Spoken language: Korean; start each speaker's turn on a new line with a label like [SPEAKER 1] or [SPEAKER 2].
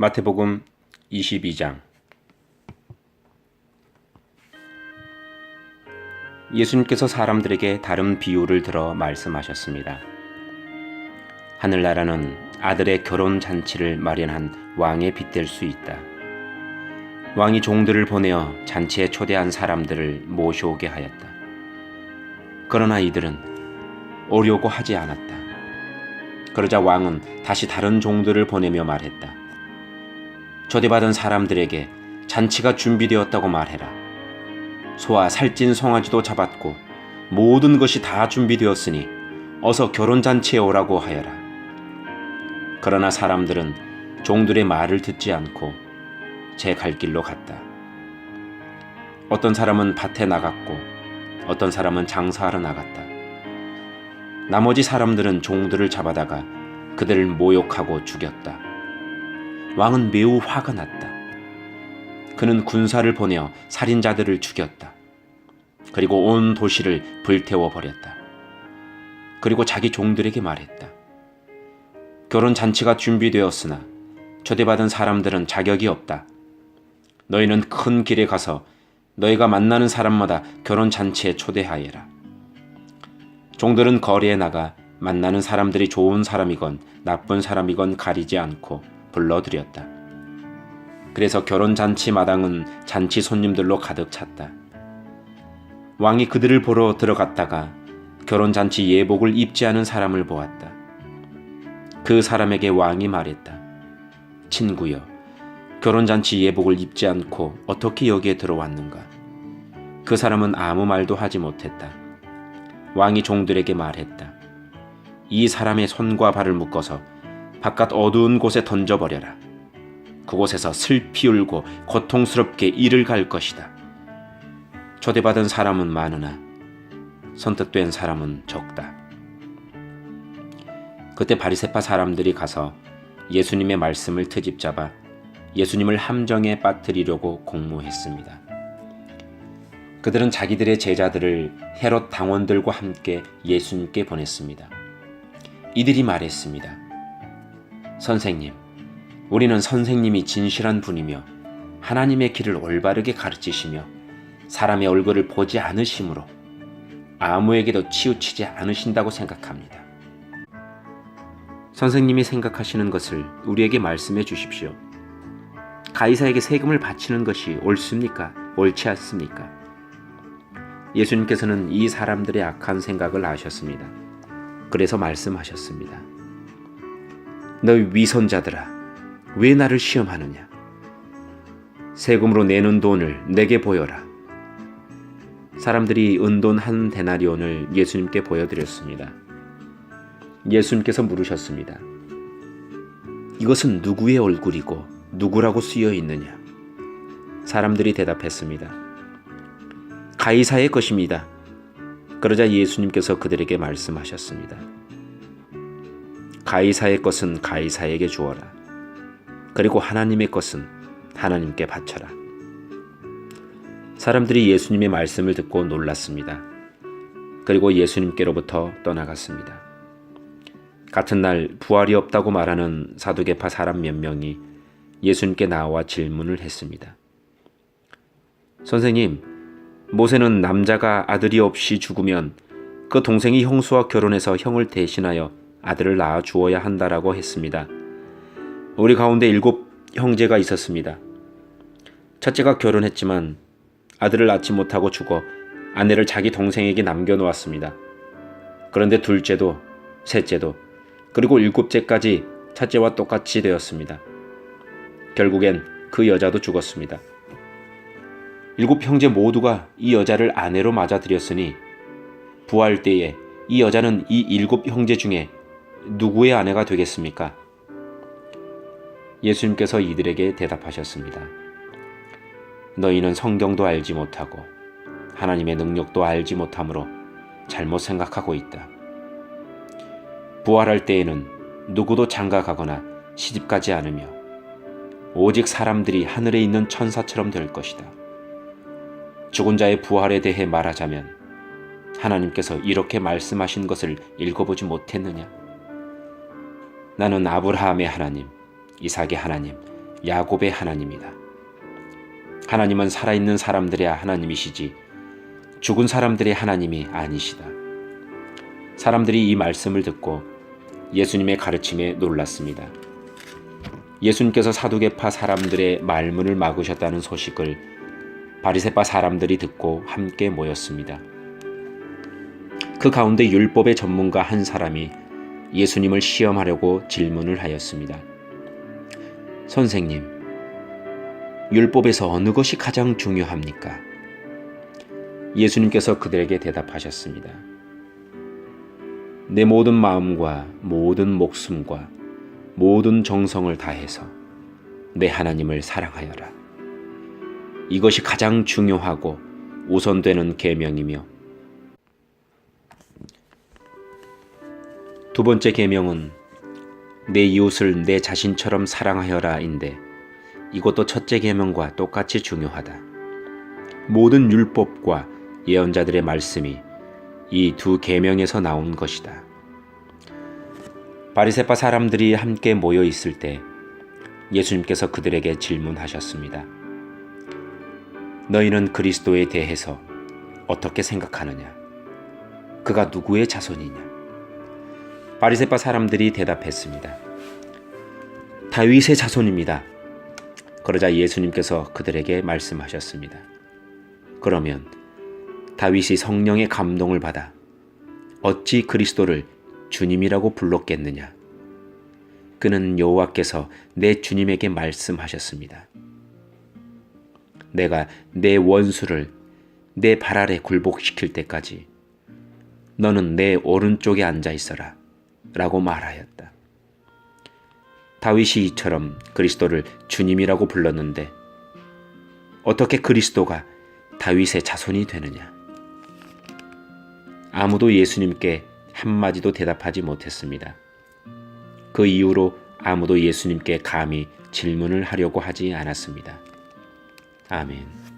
[SPEAKER 1] 마태복음 22장. 예수님께서 사람들에게 다른 비유를 들어 말씀하셨습니다. 하늘나라는 아들의 결혼 잔치를 마련한 왕에 빗댈 수 있다. 왕이 종들을 보내어 잔치에 초대한 사람들을 모셔오게 하였다. 그러나 이들은 오려고 하지 않았다. 그러자 왕은 다시 다른 종들을 보내며 말했다. 초대받은 사람들에게 잔치가 준비되었다고 말해라. 소와 살찐 송아지도 잡았고 모든 것이 다 준비되었으니 어서 결혼잔치에 오라고 하여라. 그러나 사람들은 종들의 말을 듣지 않고 제 갈 길로 갔다. 어떤 사람은 밭에 나갔고 어떤 사람은 장사하러 나갔다. 나머지 사람들은 종들을 잡아다가 그들을 모욕하고 죽였다. 왕은 매우 화가 났다. 그는 군사를 보내어 살인자들을 죽였다. 그리고 온 도시를 불태워 버렸다. 그리고 자기 종들에게 말했다. 결혼 잔치가 준비되었으나 초대받은 사람들은 자격이 없다. 너희는 큰 길에 가서 너희가 만나는 사람마다 결혼 잔치에 초대하여라. 종들은 거리에 나가 만나는 사람들이 좋은 사람이건 나쁜 사람이건 가리지 않고 불러들였다. 그래서 결혼잔치 마당은 잔치 손님들로 가득 찼다. 왕이 그들을 보러 들어갔다가 결혼잔치 예복을 입지 않은 사람을 보았다. 그 사람에게 왕이 말했다. 친구여, 결혼잔치 예복을 입지 않고 어떻게 여기에 들어왔는가? 그 사람은 아무 말도 하지 못했다. 왕이 종들에게 말했다. 이 사람의 손과 발을 묶어서 바깥 어두운 곳에 던져버려라. 그곳에서 슬피 울고 고통스럽게 이를 갈 것이다. 초대받은 사람은 많으나 선택된 사람은 적다. 그때 바리새파 사람들이 가서 예수님의 말씀을 트집잡아 예수님을 함정에 빠뜨리려고 공모했습니다. 그들은 자기들의 제자들을 헤롯 당원들과 함께 예수님께 보냈습니다. 이들이 말했습니다. 선생님, 우리는 선생님이 진실한 분이며 하나님의 길을 올바르게 가르치시며 사람의 얼굴을 보지 않으시므로 아무에게도 치우치지 않으신다고 생각합니다. 선생님이 생각하시는 것을 우리에게 말씀해 주십시오. 가이사에게 세금을 바치는 것이 옳습니까? 옳지 않습니까? 예수님께서는 이 사람들의 악한 생각을 아셨습니다. 그래서 말씀하셨습니다. 너희 위선자들아, 왜 나를 시험하느냐? 세금으로 내는 돈을 내게 보여라. 사람들이 은돈 한 데나리온을 예수님께 보여드렸습니다. 예수님께서 물으셨습니다. 이것은 누구의 얼굴이고 누구라고 쓰여 있느냐? 사람들이 대답했습니다. 가이사의 것입니다. 그러자 예수님께서 그들에게 말씀하셨습니다. 가이사의 것은 가이사에게 주어라. 그리고 하나님의 것은 하나님께 바쳐라. 사람들이 예수님의 말씀을 듣고 놀랐습니다. 그리고 예수님께로부터 떠나갔습니다. 같은 날 부활이 없다고 말하는 사두개파 사람 몇 명이 예수님께 나와 질문을 했습니다. 선생님, 모세는 남자가 아들이 없이 죽으면 그 동생이 형수와 결혼해서 형을 대신하여 아들을 낳아 주어야 한다라고 했습니다. 우리 가운데 7 형제가 있었습니다. 첫째가 결혼했지만 아들을 낳지 못하고 죽어 아내를 자기 동생에게 남겨놓았습니다. 그런데 둘째도 셋째도 그리고 7째까지 첫째와 똑같이 되었습니다. 결국엔 그 여자도 죽었습니다. 7 형제 모두가 이 여자를 아내로 맞아들였으니 부활 때에 이 여자는 이 7 형제 중에 누구의 아내가 되겠습니까? 예수님께서 이들에게 대답하셨습니다. 너희는 성경도 알지 못하고 하나님의 능력도 알지 못하므로 잘못 생각하고 있다. 부활할 때에는 누구도 장가가거나 시집가지 않으며 오직 사람들이 하늘에 있는 천사처럼 될 것이다. 죽은 자의 부활에 대해 말하자면 하나님께서 이렇게 말씀하신 것을 읽어보지 못했느냐? 나는 아브라함의 하나님, 이삭의 하나님, 야곱의 하나님이다. 하나님은 살아있는 사람들의 하나님이시지 죽은 사람들의 하나님이 아니시다. 사람들이 이 말씀을 듣고 예수님의 가르침에 놀랐습니다. 예수님께서 사두개파 사람들의 말문을 막으셨다는 소식을 바리새파 사람들이 듣고 함께 모였습니다. 그 가운데 율법의 전문가 한 사람이 예수님을 시험하려고 질문을 하였습니다. 선생님, 율법에서 어느 것이 가장 중요합니까? 예수님께서 그들에게 대답하셨습니다. 내 모든 마음과 모든 목숨과 모든 정성을 다해서 내 하나님을 사랑하여라. 이것이 가장 중요하고 우선되는 계명이며 두 번째 계명은 내 이웃을 내 자신처럼 사랑하여라인데 이것도 첫째 계명과 똑같이 중요하다. 모든 율법과 예언자들의 말씀이 이 두 계명에서 나온 것이다. 바리새파 사람들이 함께 모여 있을 때 예수님께서 그들에게 질문하셨습니다. 너희는 그리스도에 대해서 어떻게 생각하느냐? 그가 누구의 자손이냐? 바리새파 사람들이 대답했습니다. 다윗의 자손입니다. 그러자 예수님께서 그들에게 말씀하셨습니다. 그러면 다윗이 성령의 감동을 받아 어찌 그리스도를 주님이라고 불렀겠느냐? 그는 여호와께서 내 주님에게 말씀하셨습니다. 내가 내 원수를 내 발 아래 굴복시킬 때까지 너는 내 오른쪽에 앉아 있어라 라고 말하였다. 다윗이 이처럼 그리스도를 주님이라고 불렀는데 어떻게 그리스도가 다윗의 자손이 되느냐? 아무도 예수님께 한마디도 대답하지 못했습니다. 그 이후로 아무도 예수님께 감히 질문을 하려고 하지 않았습니다. 아멘.